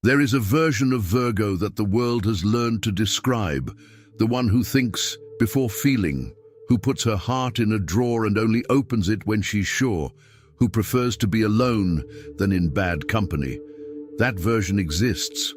There is a version of Virgo that the world has learned to describe, the one who thinks before feeling, who puts her heart in a drawer and only opens it when she's sure, who prefers to be alone than in bad company. That version exists,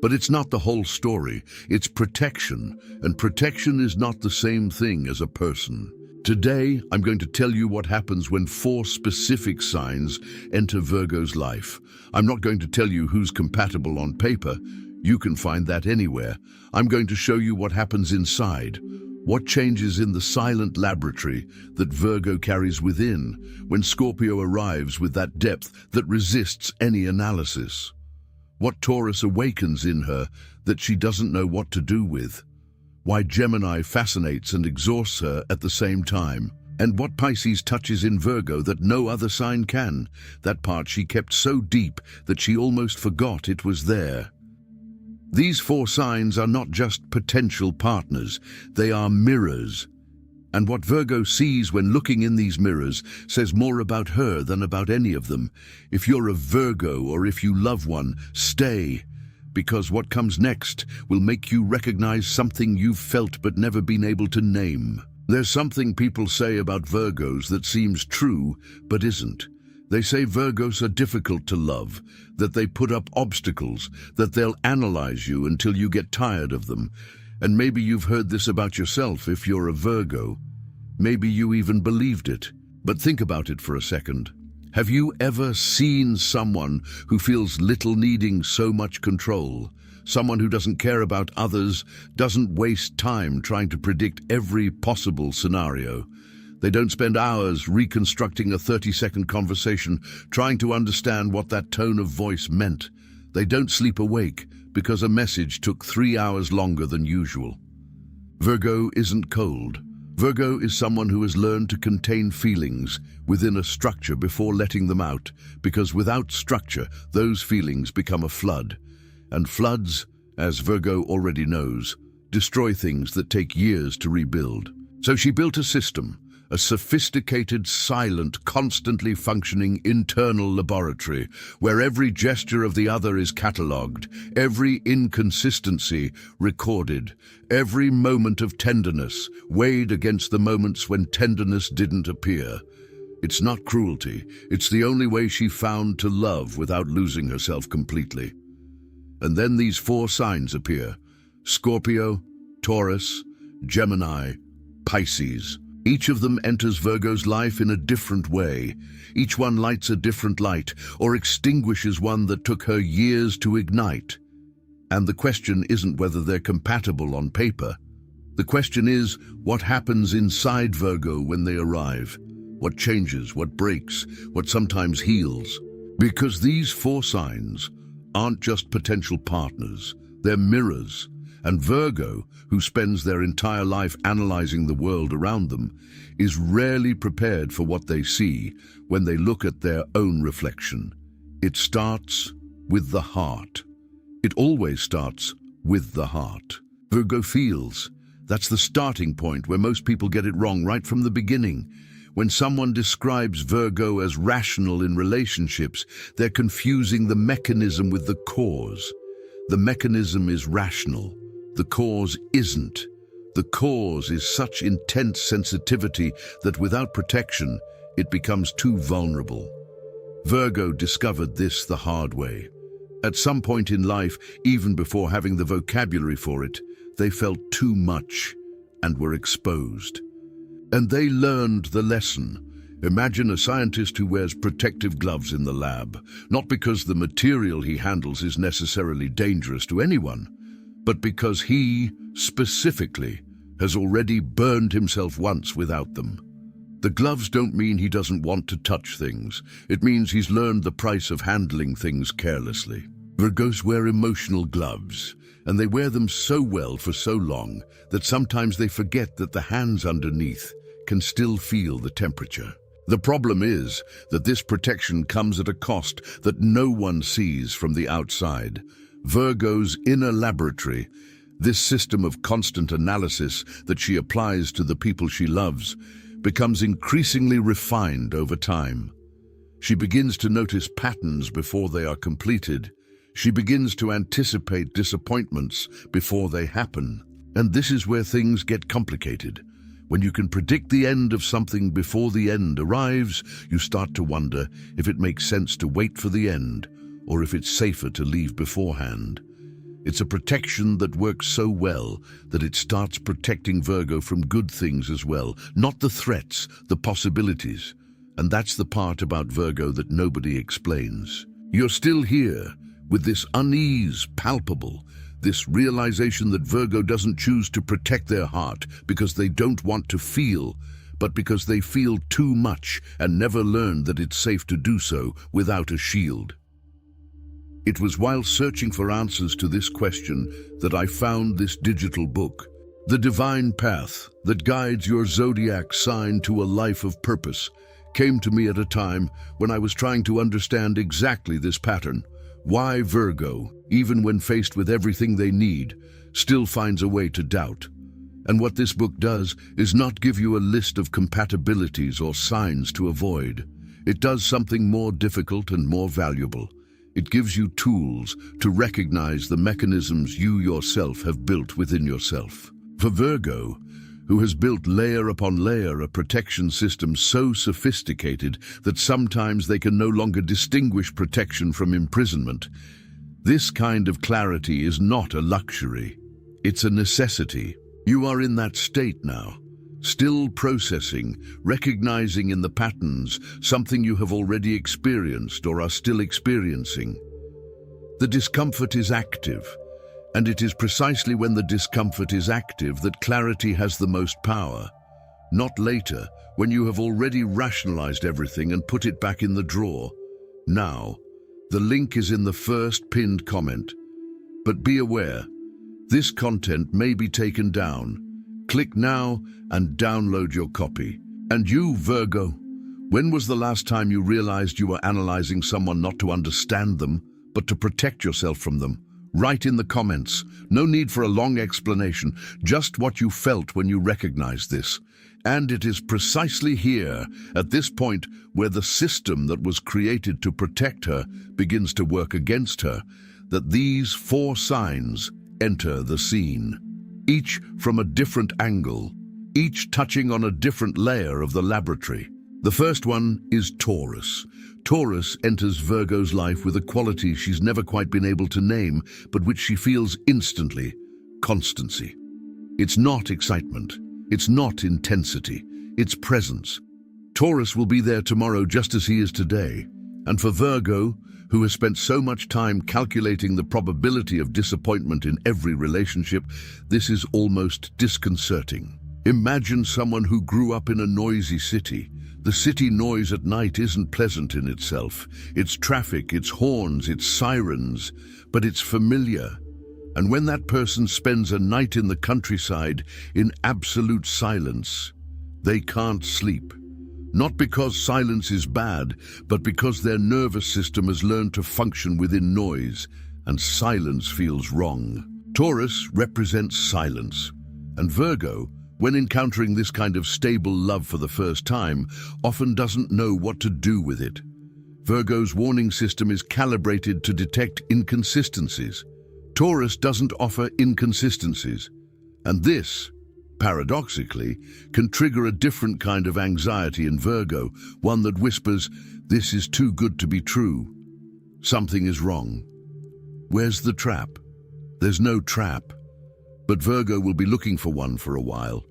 but it's not the whole story. It's protection, and protection is not the same thing as a person. Today, I'm going to tell you what happens when 4 specific signs enter Virgo's life. I'm not going to tell you who's compatible on paper. You can find that anywhere. I'm going to show you what happens inside, what changes in the silent laboratory that Virgo carries within when Scorpio arrives with that depth that resists any analysis. What Taurus awakens in her that she doesn't know what to do with. Why Gemini fascinates and exhausts her at the same time. And what Pisces touches in Virgo that no other sign can, that part she kept so deep that she almost forgot it was there. These 4 signs are not just potential partners, they are mirrors. And what Virgo sees when looking in these mirrors says more about her than about any of them. If you're a Virgo or if you love one, stay. Because what comes next will make you recognize something you've felt but never been able to name. There's something people say about Virgos that seems true but isn't. They say Virgos are difficult to love, that they put up obstacles, that they'll analyze you until you get tired of them. And maybe you've heard this about yourself if you're a Virgo. Maybe you even believed it. But think about it for a second. Have you ever seen someone who feels little needing so much control? Someone who doesn't care about others, doesn't waste time trying to predict every possible scenario. They don't spend hours reconstructing a 30-second conversation, trying to understand what that tone of voice meant. They don't sleep awake because a message took 3 hours longer than usual. Virgo isn't cold. Virgo is someone who has learned to contain feelings within a structure before letting them out, because without structure, those feelings become a flood. And floods, as Virgo already knows, destroy things that take years to rebuild. So she built a system, a sophisticated, silent, constantly functioning internal laboratory where every gesture of the other is catalogued, every inconsistency recorded, every moment of tenderness weighed against the moments when tenderness didn't appear. It's not cruelty, it's the only way she found to love without losing herself completely. And then these 4 signs appear: Scorpio, Taurus, Gemini, Pisces. Each of them enters Virgo's life in a different way. Each one lights a different light, or extinguishes one that took her years to ignite. And the question isn't whether they're compatible on paper. The question is, what happens inside Virgo when they arrive? What changes, what breaks, what sometimes heals? Because these 4 signs aren't just potential partners, they're mirrors. And Virgo, who spends their entire life analyzing the world around them, is rarely prepared for what they see when they look at their own reflection. It starts with the heart. It always starts with the heart. Virgo feels. That's the starting point where most people get it wrong right from the beginning. When someone describes Virgo as rational in relationships, they're confusing the mechanism with the cause. The mechanism is rational. The cause isn't. The cause is such intense sensitivity that without protection, it becomes too vulnerable. Virgo discovered this the hard way. At some point in life, even before having the vocabulary for it, they felt too much and were exposed. And they learned the lesson. Imagine a scientist who wears protective gloves in the lab, not because the material he handles is necessarily dangerous to anyone, but because he, specifically, has already burned himself once without them. The gloves don't mean he doesn't want to touch things. It means he's learned the price of handling things carelessly. Virgos wear emotional gloves, and they wear them so well for so long that sometimes they forget that the hands underneath can still feel the temperature. The problem is that this protection comes at a cost that no one sees from the outside. Virgo's inner laboratory, this system of constant analysis that she applies to the people she loves, becomes increasingly refined over time. She begins to notice patterns before they are completed. She begins to anticipate disappointments before they happen. And this is where things get complicated. When you can predict the end of something before the end arrives, you start to wonder if it makes sense to wait for the end, or if it's safer to leave beforehand. It's a protection that works so well that it starts protecting Virgo from good things as well, not the threats, the possibilities. And that's the part about Virgo that nobody explains. You're still here, with this unease palpable, this realization that Virgo doesn't choose to protect their heart because they don't want to feel, but because they feel too much and never learned that it's safe to do so without a shield. It was while searching for answers to this question that I found this digital book, The Divine Path That Guides Your Zodiac Sign to a Life of Purpose, came to me at a time when I was trying to understand exactly this pattern. Why Virgo, even when faced with everything they need, still finds a way to doubt. And what this book does is not give you a list of compatibilities or signs to avoid. It does something more difficult and more valuable. It gives you tools to recognize the mechanisms you yourself have built within yourself. For Virgo, who has built layer upon layer a protection system so sophisticated that sometimes they can no longer distinguish protection from imprisonment, this kind of clarity is not a luxury. It's a necessity. You are in that state now, still processing, recognizing in the patterns something you have already experienced or are still experiencing. The discomfort is active. And it is precisely when the discomfort is active that clarity has the most power. Not later, when you have already rationalized everything and put it back in the drawer. Now, the link is in the first pinned comment. But be aware, this content may be taken down. Click now and download your copy. And you, Virgo, when was the last time you realized you were analyzing someone not to understand them, but to protect yourself from them? Write in the comments. No need for a long explanation, just what you felt when you recognized this. And it is precisely here, at this point, where the system that was created to protect her begins to work against her, that these 4 signs enter the scene. Each from a different angle, each touching on a different layer of the laboratory. The first one is Taurus. Taurus enters Virgo's life with a quality she's never quite been able to name, but which she feels instantly: constancy. It's not excitement. It's not intensity. It's presence. Taurus will be there tomorrow just as he is today. And for Virgo, who has spent so much time calculating the probability of disappointment in every relationship, this is almost disconcerting. Imagine someone who grew up in a noisy city. The city noise at night isn't pleasant in itself. It's traffic, it's horns, it's sirens, but it's familiar. And when that person spends a night in the countryside in absolute silence, they can't sleep. Not because silence is bad, but because their nervous system has learned to function within noise, and silence feels wrong. Taurus represents silence, and Virgo, when encountering this kind of stable love for the first time, often doesn't know what to do with it. Virgo's warning system is calibrated to detect inconsistencies. Taurus doesn't offer inconsistencies, and this, paradoxically, can trigger a different kind of anxiety in Virgo, one that whispers, "This is too good to be true. Something is wrong. Where's the trap?" There's no trap, but Virgo will be looking for one for a while.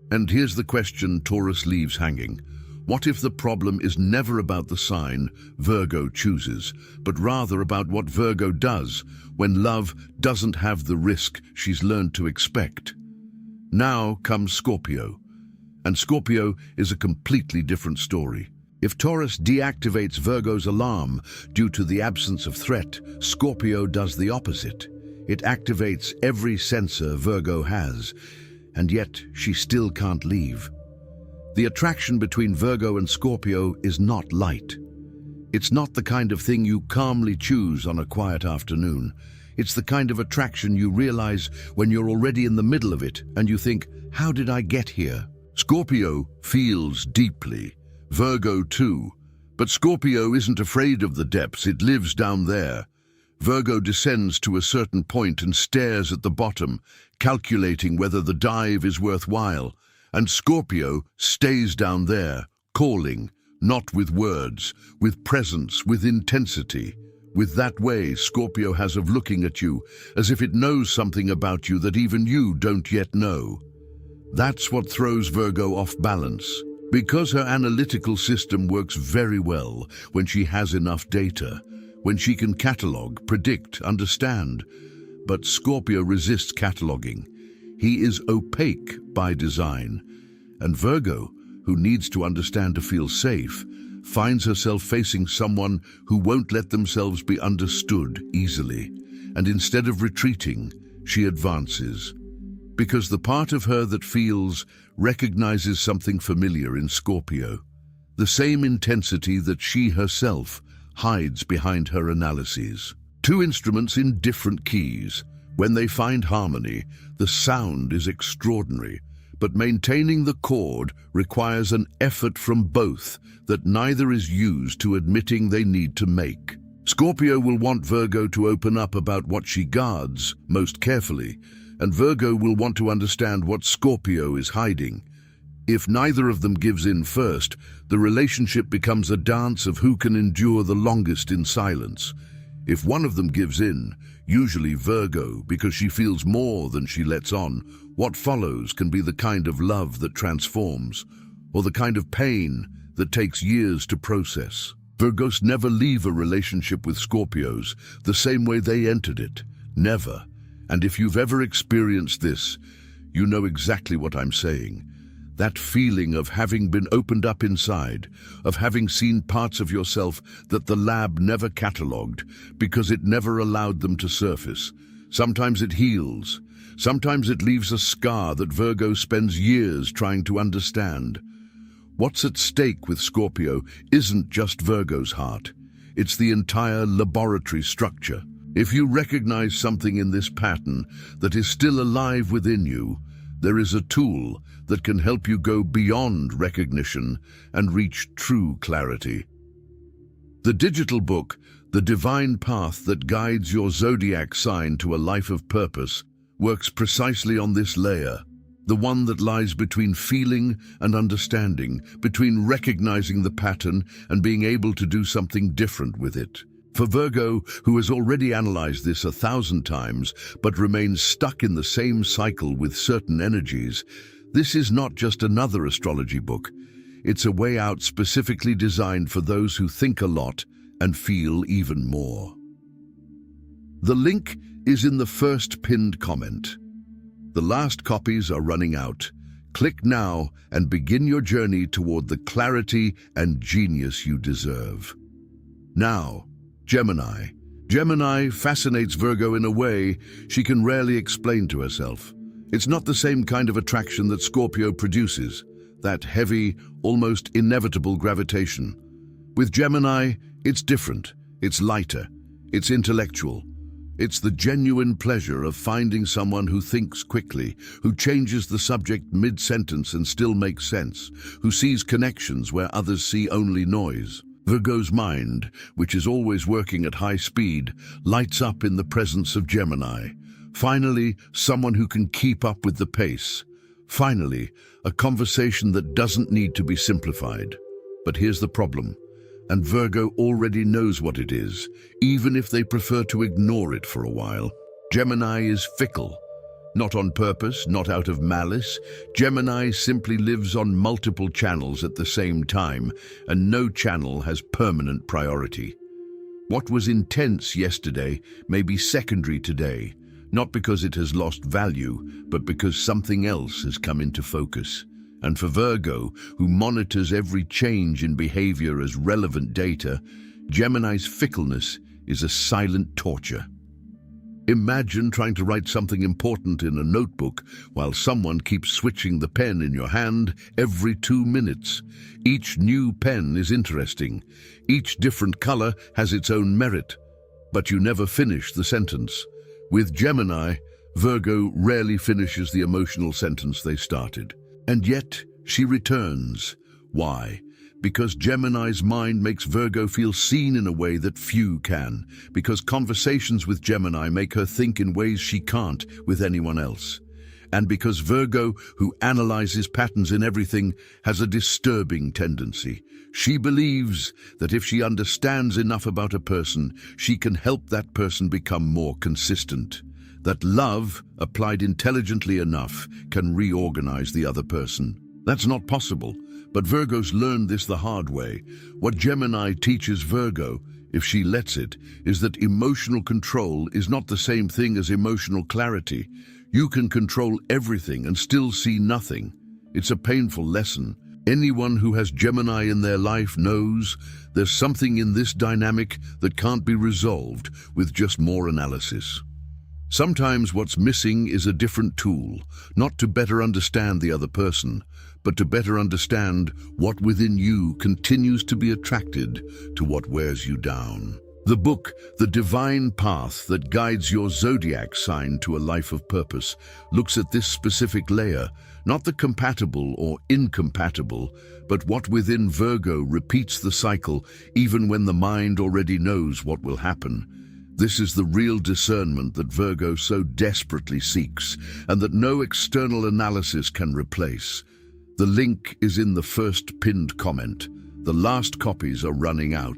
And here's the question Taurus leaves hanging. What if the problem is never about the sign Virgo chooses, but rather about what Virgo does when love doesn't have the risk she's learned to expect? Now comes Scorpio, and Scorpio is a completely different story. If Taurus deactivates Virgo's alarm due to the absence of threat, Scorpio does the opposite. It activates every sensor Virgo has, and yet she still can't leave. The attraction between Virgo and Scorpio is not light. It's not the kind of thing you calmly choose on a quiet afternoon. It's the kind of attraction you realize when you're already in the middle of it and you think, how did I get here? Scorpio feels deeply. Virgo too. But Scorpio isn't afraid of the depths, it lives down there. Virgo descends to a certain point and stares at the bottom, calculating whether the dive is worthwhile, and Scorpio stays down there, calling, not with words, with presence, with intensity. With that way Scorpio has of looking at you, as if it knows something about you that even you don't yet know. That's what throws Virgo off balance, because her analytical system works very well when she has enough data, when she can catalogue, predict, understand. But Scorpio resists cataloguing. He is opaque by design. And Virgo, who needs to understand to feel safe, finds herself facing someone who won't let themselves be understood easily. And instead of retreating, she advances. Because the part of her that feels recognizes something familiar in Scorpio, the same intensity that she herself hides behind her analyses. Two instruments in different keys. When they find harmony, the sound is extraordinary, but maintaining the chord requires an effort from both that neither is used to admitting they need to make. Scorpio will want Virgo to open up about what she guards most carefully, and Virgo will want to understand what Scorpio is hiding. If neither of them gives in first, the relationship becomes a dance of who can endure the longest in silence. If one of them gives in, usually Virgo, because she feels more than she lets on, what follows can be the kind of love that transforms, or the kind of pain that takes years to process. Virgos never leave a relationship with Scorpios the same way they entered it. Never. And if you've ever experienced this, you know exactly what I'm saying. That feeling of having been opened up inside, of having seen parts of yourself that the lab never catalogued because it never allowed them to surface. Sometimes it heals. Sometimes it leaves a scar that Virgo spends years trying to understand. What's at stake with Scorpio isn't just Virgo's heart. It's the entire laboratory structure. If you recognize something in this pattern that is still alive within you, there is a tool that can help you go beyond recognition and reach true clarity. The digital book, The Divine Path That Guides Your Zodiac Sign to a Life of Purpose, works precisely on this layer, the one that lies between feeling and understanding, between recognizing the pattern and being able to do something different with it. For Virgo, who has already analyzed this 1,000 times but remains stuck in the same cycle with certain energies, this is not just another astrology book. It's a way out specifically designed for those who think a lot and feel even more. The link is in the first pinned comment. The last copies are running out. Click now and begin your journey toward the clarity and genius you deserve. Now, Gemini. Gemini fascinates Virgo in a way she can rarely explain to herself. It's not the same kind of attraction that Scorpio produces, that heavy, almost inevitable gravitation. With Gemini, it's different. It's lighter. It's intellectual. It's the genuine pleasure of finding someone who thinks quickly, who changes the subject mid-sentence and still makes sense, who sees connections where others see only noise. Virgo's mind, which is always working at high speed, lights up in the presence of Gemini. Finally, someone who can keep up with the pace. Finally, a conversation that doesn't need to be simplified. But here's the problem, and Virgo already knows what it is, even if they prefer to ignore it for a while. Gemini is fickle. Not on purpose, not out of malice. Gemini simply lives on multiple channels at the same time, and no channel has permanent priority. What was intense yesterday may be secondary today, not because it has lost value, but because something else has come into focus. And for Virgo, who monitors every change in behavior as relevant data, Gemini's fickleness is a silent torture. Imagine trying to write something important in a notebook while someone keeps switching the pen in your hand every 2 minutes. Each new pen is interesting. Each different color has its own merit. But you never finish the sentence. With Gemini, Virgo rarely finishes the emotional sentence they started. And yet, she returns. Why? Because Gemini's mind makes Virgo feel seen in a way that few can. Because conversations with Gemini make her think in ways she can't with anyone else. And because Virgo, who analyzes patterns in everything, has a disturbing tendency. She believes that if she understands enough about a person, she can help that person become more consistent. That love, applied intelligently enough, can reorganize the other person. That's not possible, but Virgos learn this the hard way. What Gemini teaches Virgo, if she lets it, is that emotional control is not the same thing as emotional clarity. You can control everything and still see nothing. It's a painful lesson. Anyone who has Gemini in their life knows there's something in this dynamic that can't be resolved with just more analysis. Sometimes what's missing is a different tool, not to better understand the other person, but to better understand what within you continues to be attracted to what wears you down. The book, The Divine Path That Guides Your Zodiac Sign to a Life of Purpose, looks at this specific layer, not the compatible or incompatible, but what within Virgo repeats the cycle even when the mind already knows what will happen. This is the real discernment that Virgo so desperately seeks, and that no external analysis can replace. The link is in the first pinned comment. The last copies are running out.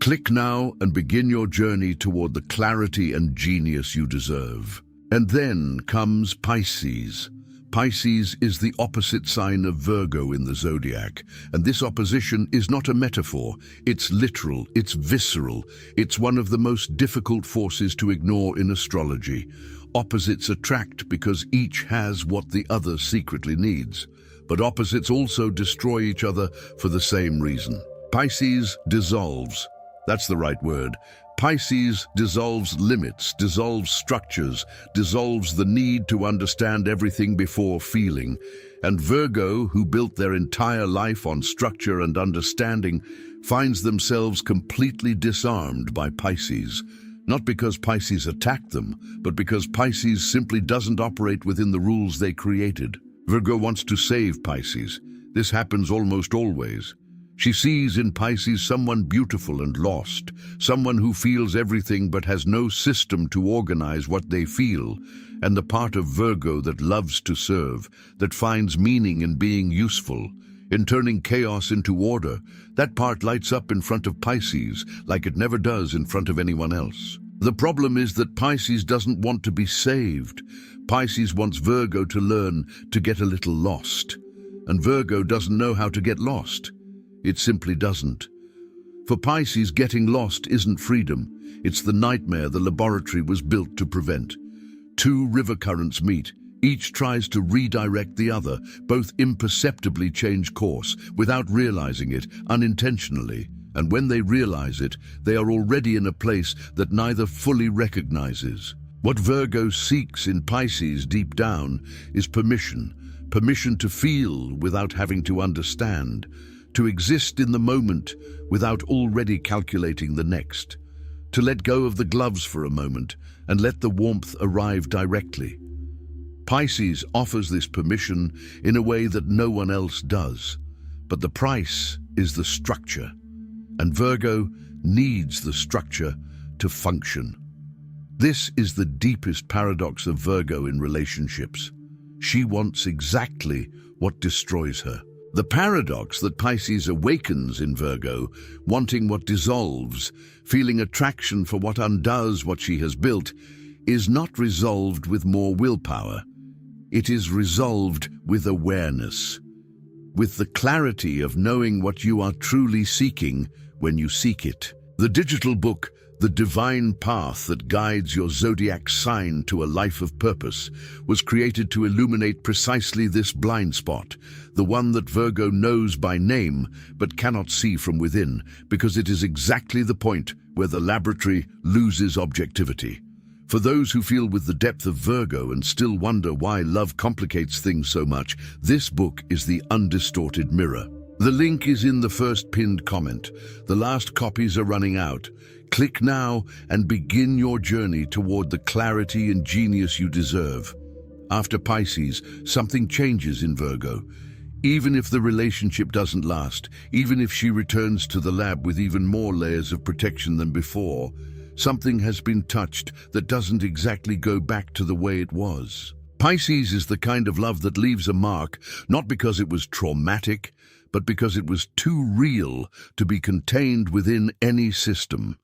Click now and begin your journey toward the clarity and genius you deserve. And then comes Pisces. Pisces is the opposite sign of Virgo in the zodiac, and this opposition is not a metaphor. It's literal, it's visceral, it's one of the most difficult forces to ignore in astrology. Opposites attract because each has what the other secretly needs, but opposites also destroy each other for the same reason. Pisces dissolves. That's the right word. Pisces dissolves limits, dissolves structures, dissolves the need to understand everything before feeling. And Virgo, who built their entire life on structure and understanding, finds themselves completely disarmed by Pisces. Not because Pisces attacked them, but because Pisces simply doesn't operate within the rules they created. Virgo wants to save Pisces. This happens almost always. She sees in Pisces someone beautiful and lost, someone who feels everything but has no system to organize what they feel, and the part of Virgo that loves to serve, that finds meaning in being useful, in turning chaos into order. That part lights up in front of Pisces like it never does in front of anyone else. The problem is that Pisces doesn't want to be saved. Pisces wants Virgo to learn to get a little lost, and Virgo doesn't know how to get lost. It simply doesn't. For Pisces, getting lost isn't freedom. It's the nightmare the laboratory was built to prevent. Two river currents meet. Each tries to redirect the other. Both imperceptibly change course, without realizing it, unintentionally. And when they realize it, they are already in a place that neither fully recognizes. What Virgo seeks in Pisces deep down is permission. Permission to feel without having to understand. To exist in the moment without already calculating the next. To let go of the gloves for a moment and let the warmth arrive directly. Pisces offers this permission in a way that no one else does. But the price is the structure. And Virgo needs the structure to function. This is the deepest paradox of Virgo in relationships. She wants exactly what destroys her. The paradox that Pisces awakens in Virgo, wanting what dissolves, feeling attraction for what undoes what she has built, is not resolved with more willpower. It is resolved with awareness, with the clarity of knowing what you are truly seeking when you seek it. The digital book, The Divine Path That Guides Your Zodiac Sign to a Life of Purpose, was created to illuminate precisely this blind spot, the one that Virgo knows by name but cannot see from within, because it is exactly the point where the laboratory loses objectivity. For those who feel with the depth of Virgo and still wonder why love complicates things so much, this book is the undistorted mirror. The link is in the first pinned comment. The last copies are running out. Click now and begin your journey toward the clarity and genius you deserve. After Pisces, something changes in Virgo. Even if the relationship doesn't last, even if she returns to the lab with even more layers of protection than before, something has been touched that doesn't exactly go back to the way it was. Pisces is the kind of love that leaves a mark, not because it was traumatic, but because it was too real to be contained within any system.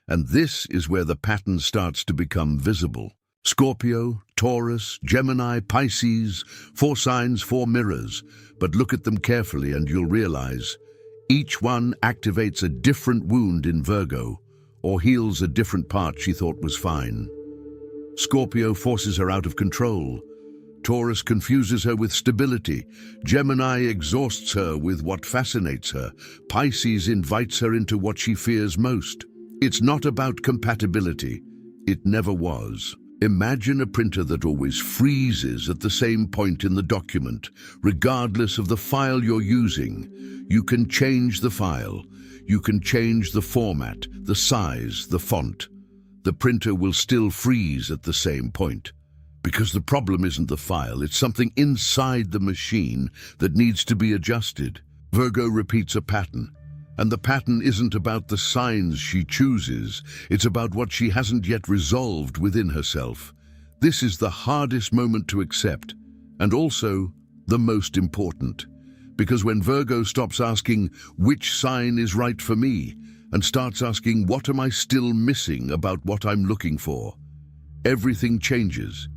And this is where the pattern starts to become visible. Scorpio, Taurus, Gemini, Pisces, 4 signs, 4 mirrors. But look at them carefully and you'll realize each one activates a different wound in Virgo, or heals a different part she thought was fine. Scorpio forces her out of control. Taurus confuses her with stability. Gemini exhausts her with what fascinates her. Pisces invites her into what she fears most. It's not about compatibility. It never was. Imagine a printer that always freezes at the same point in the document. Regardless of the file you're using, you can change the file. You can change the format, the size, the font. The printer will still freeze at the same point. Because the problem isn't the file, it's something inside the machine that needs to be adjusted. Virgo repeats a pattern. And the pattern isn't about the signs she chooses, it's about what she hasn't yet resolved within herself. This is the hardest moment to accept, and also the most important. Because when Virgo stops asking, which sign is right for me, and starts asking, what am I still missing about what I'm looking for, everything changes.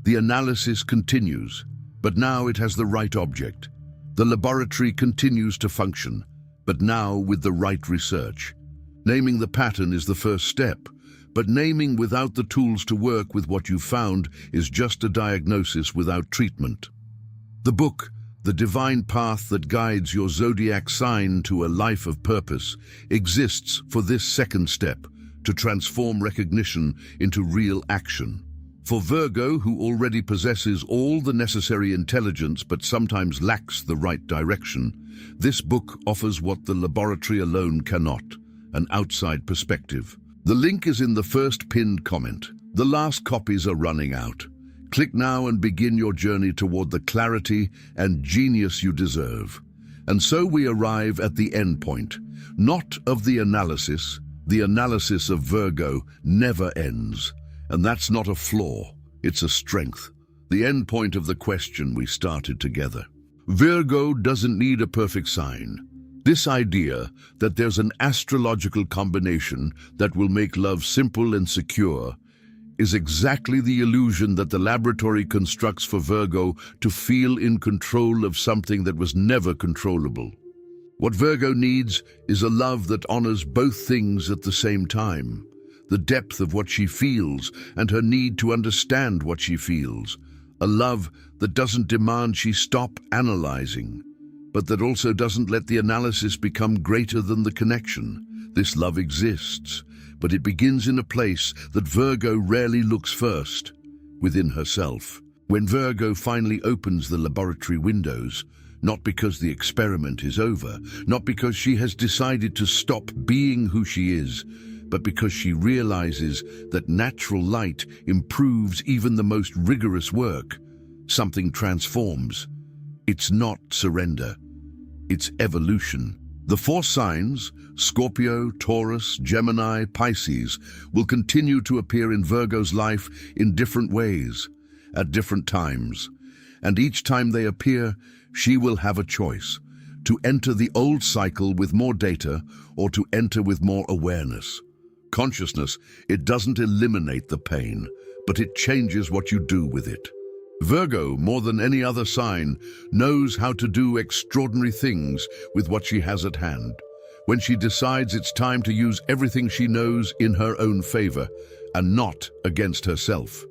The analysis continues, but now it has the right object. The laboratory continues to function, but now with the right research. Naming the pattern is the first step, but naming without the tools to work with what you found is just a diagnosis without treatment. The book, The Divine Path That Guides Your Zodiac Sign to a Life of Purpose, exists for this second step, to transform recognition into real action. For Virgo, who already possesses all the necessary intelligence but sometimes lacks the right direction, this book offers what the laboratory alone cannot, an outside perspective. The link is in the first pinned comment. The last copies are running out. Click now and begin your journey toward the clarity and genius you deserve. And so we arrive at the end point, not of the analysis. The analysis of Virgo never ends. And that's not a flaw, it's a strength. The end point of the question we started together. Virgo doesn't need a perfect sign. This idea that there's an astrological combination that will make love simple and secure is exactly the illusion that the laboratory constructs for Virgo to feel in control of something that was never controllable. What Virgo needs is a love that honors both things at the same time. The depth of what she feels and her need to understand what she feels. A love that doesn't demand she stop analyzing, but that also doesn't let the analysis become greater than the connection. This love exists, but it begins in a place that Virgo rarely looks first, within herself. When Virgo finally opens the laboratory windows, not because the experiment is over, not because she has decided to stop being who she is, but because she realizes that natural light improves even the most rigorous work, something transforms. It's not surrender, it's evolution. The 4 signs, Scorpio, Taurus, Gemini, Pisces, will continue to appear in Virgo's life in different ways, at different times. And each time they appear, she will have a choice, to enter the old cycle with more data or to enter with more awareness. Consciousness, it doesn't eliminate the pain, but it changes what you do with it. Virgo, more than any other sign, knows how to do extraordinary things with what she has at hand. When she decides it's time to use everything she knows in her own favor and not against herself.